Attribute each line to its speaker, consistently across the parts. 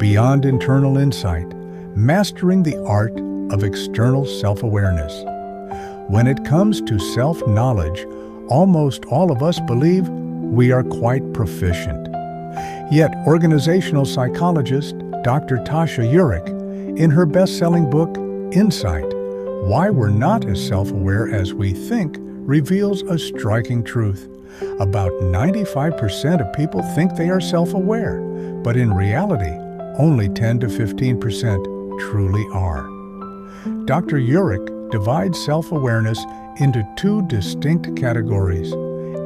Speaker 1: Beyond Internal Insight, Mastering the Art of External Self-Awareness. When it comes to self-knowledge, almost all of us believe we are quite proficient. Yet organizational psychologist Dr. Tasha Eurich, in her best-selling book, Insight, Why We're Not as Self-Aware as We Think, reveals a striking truth. About 95% of people think they are self-aware, but in reality, only 10 to 15% truly are. Dr. Eurich divides self-awareness into two distinct categories.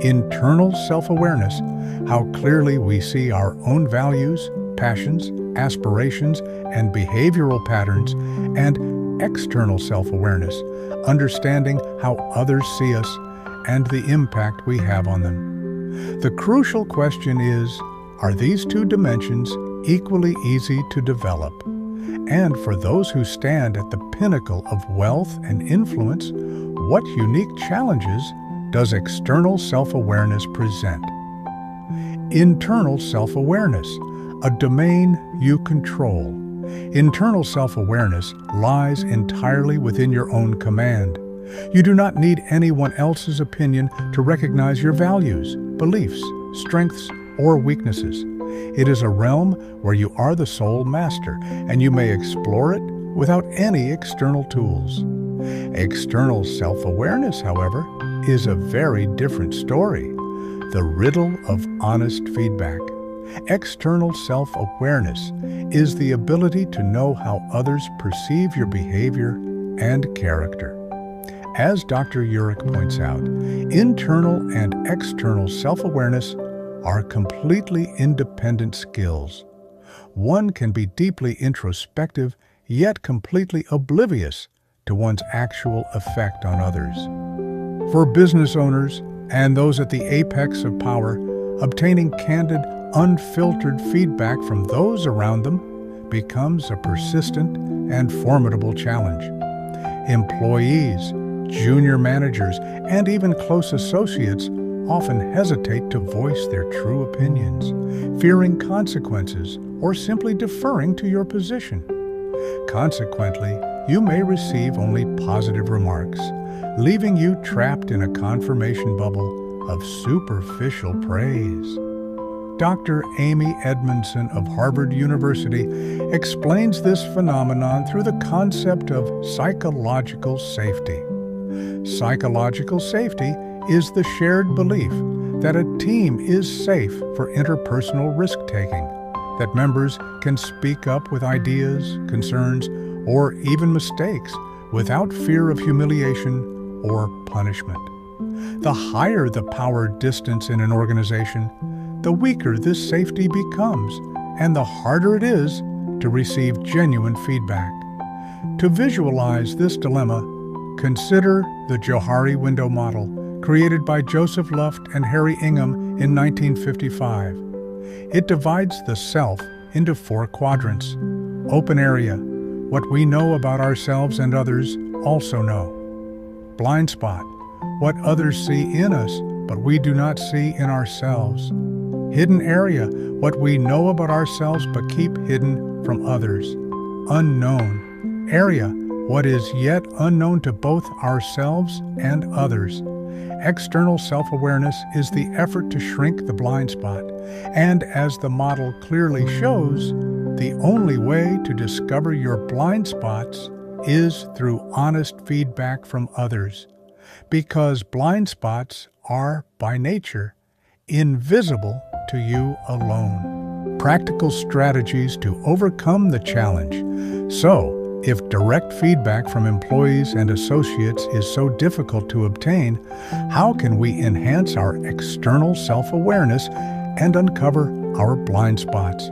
Speaker 1: Internal self-awareness, how clearly we see our own values, passions, aspirations, and behavioral patterns, and external self-awareness, understanding how others see us and the impact we have on them. The crucial question is, are these two dimensions equally easy to develop? And for those who stand at the pinnacle of wealth and influence, what unique challenges does external self-awareness present? Internal self-awareness, a domain you control. Internal self-awareness lies entirely within your own command. You do not need anyone else's opinion to recognize your values, beliefs, strengths, or weaknesses. It is a realm where you are the sole master, and you may explore it without any external tools. External self-awareness, however, is a very different story. The riddle of honest feedback. External self-awareness is the ability to know how others perceive your behavior and character. As Dr. Eurich points out, internal and external self-awareness are completely independent skills. One can be deeply introspective, yet completely oblivious to one's actual effect on others. For business owners and those at the apex of power, obtaining candid, unfiltered feedback from those around them becomes a persistent and formidable challenge. Employees, junior managers, and even close associates often hesitate to voice their true opinions, fearing consequences or simply deferring to your position. Consequently, you may receive only positive remarks, leaving you trapped in a confirmation bubble of superficial praise. Dr. Amy Edmondson of Harvard University explains this phenomenon through the concept of psychological safety. Psychological safety is the shared belief that a team is safe for interpersonal risk-taking, that members can speak up with ideas, concerns, or even mistakes without fear of humiliation or punishment. The higher the power distance in an organization, the weaker this safety becomes, and the harder it is to receive genuine feedback. To visualize this dilemma, consider the Johari window model, created by Joseph Luft and Harry Ingham in 1955. It divides the self into 4 quadrants. Open area, what we know about ourselves and others also know. Blind spot, what others see in us, but we do not see in ourselves. Hidden area, what we know about ourselves but keep hidden from others. Unknown area, what is yet unknown to both ourselves and others. External self-awareness is the effort to shrink the blind spot, and as the model clearly shows, the only way to discover your blind spots is through honest feedback from others, because blind spots are, by nature, invisible to you alone. Practical strategies to overcome the challenge. So, if direct feedback from employees and associates is so difficult to obtain, how can we enhance our external self-awareness and uncover our blind spots?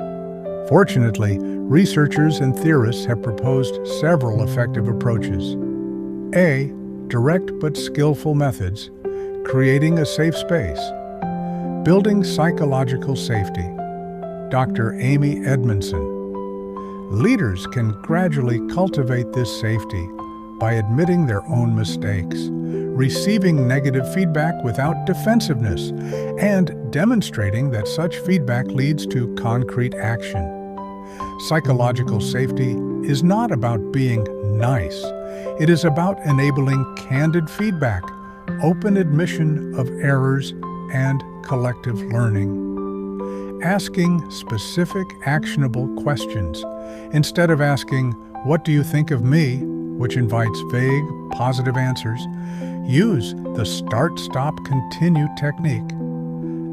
Speaker 1: Fortunately, researchers and theorists have proposed several effective approaches. A. Direct but skillful methods. Creating a safe space. Building psychological safety. Dr. Amy Edmondson. Leaders can gradually cultivate this safety by admitting their own mistakes, receiving negative feedback without defensiveness, and demonstrating that such feedback leads to concrete action. Psychological safety is not about being nice. It is about enabling candid feedback, open admission of errors, and collective learning. Asking specific, actionable questions instead of asking, "What do you think of me?" which invites vague, positive answers. Use the start, stop, continue technique.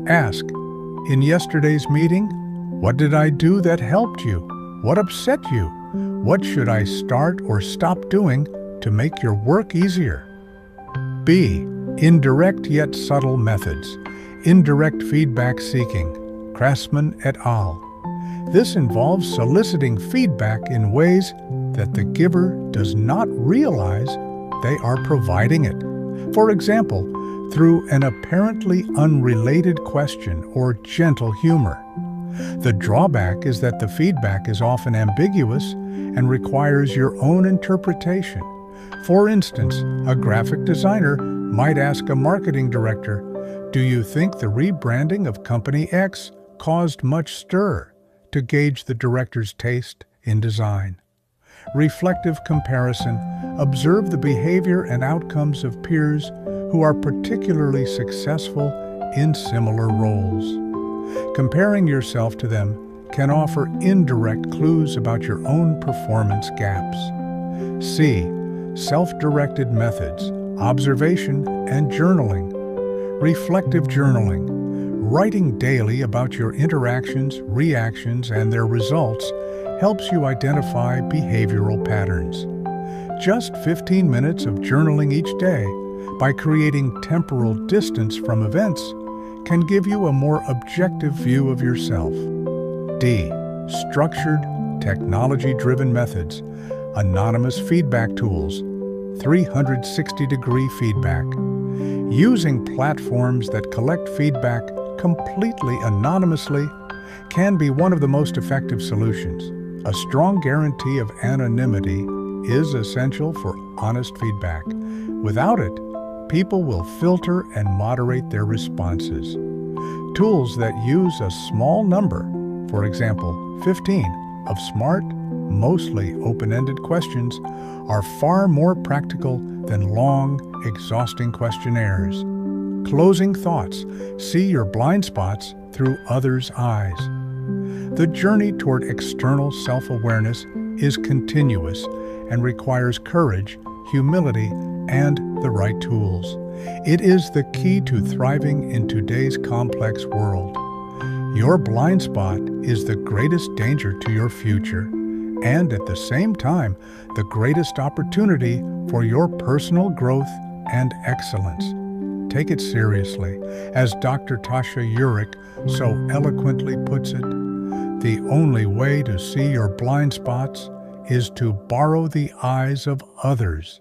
Speaker 1: Ask, "In yesterday's meeting, what did I do that helped you? What upset you? What should I start or stop doing to make your work easier?" B. Indirect yet subtle methods. Indirect feedback seeking. Craftsman et al. This involves soliciting feedback in ways that the giver does not realize they are providing it. For example, through an apparently unrelated question or gentle humor. The drawback is that the feedback is often ambiguous and requires your own interpretation. For instance, a graphic designer might ask a marketing director, "Do you think the rebranding of Company X caused much stir?" to gauge the director's taste in design. Reflective comparison. Observe the behavior and outcomes of peers who are particularly successful in similar roles. Comparing yourself to them can offer indirect clues about your own performance gaps. C. Self-directed methods, observation and journaling. Reflective journaling. Writing daily about your interactions, reactions, and their results helps you identify behavioral patterns. Just 15 minutes of journaling each day, by creating temporal distance from events, can give you a more objective view of yourself. D. Structured, technology-driven methods, anonymous feedback tools, 360-degree feedback. Using platforms that collect feedback completely anonymously can be one of the most effective solutions. A strong guarantee of anonymity is essential for honest feedback. Without it, people will filter and moderate their responses. Tools that use a small number, for example, 15, of smart, mostly open-ended questions, are far more practical than long, exhausting questionnaires. Closing thoughts. See your blind spots through others' eyes. The journey toward external self-awareness is continuous and requires courage, humility, and the right tools. It is the key to thriving in today's complex world. Your blind spot is the greatest danger to your future, and at the same time, the greatest opportunity for your personal growth and excellence. Take it seriously. As Dr. Tasha Eurich so eloquently puts it, the only way to see your blind spots is to borrow the eyes of others.